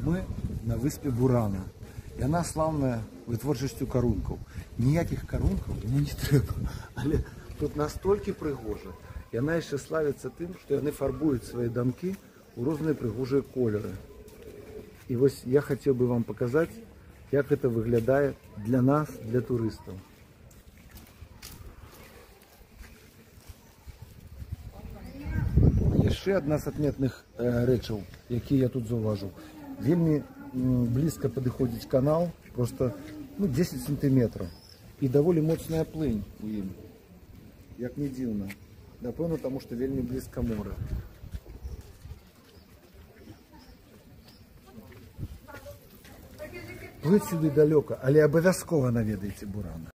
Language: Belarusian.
Мы на выспе Бурана. Яна славная вытворчасцю карункаў. Ніякіх карункаў мне не трэба, але тут настолькі прыгожа. Яна яшчэ славіцца тым, што яны фарбуюць свае дамкі ў розныя прыгожыя колеры. І вось я хацеў бы вам паказаць, як гэта выглядае для нас, для турыстаў. Яшчэ адна з адметных рэчаў, якія я тут заўважыў. Вельмі блізка падыходзіць канал, просто 10 сантиметров. І даволі моцная плынь у ім. Як не дзіўна. Напэўна, таму што вельмі блізка мора. Плыць сюды далёка, але абавязкова наведайце Бурана.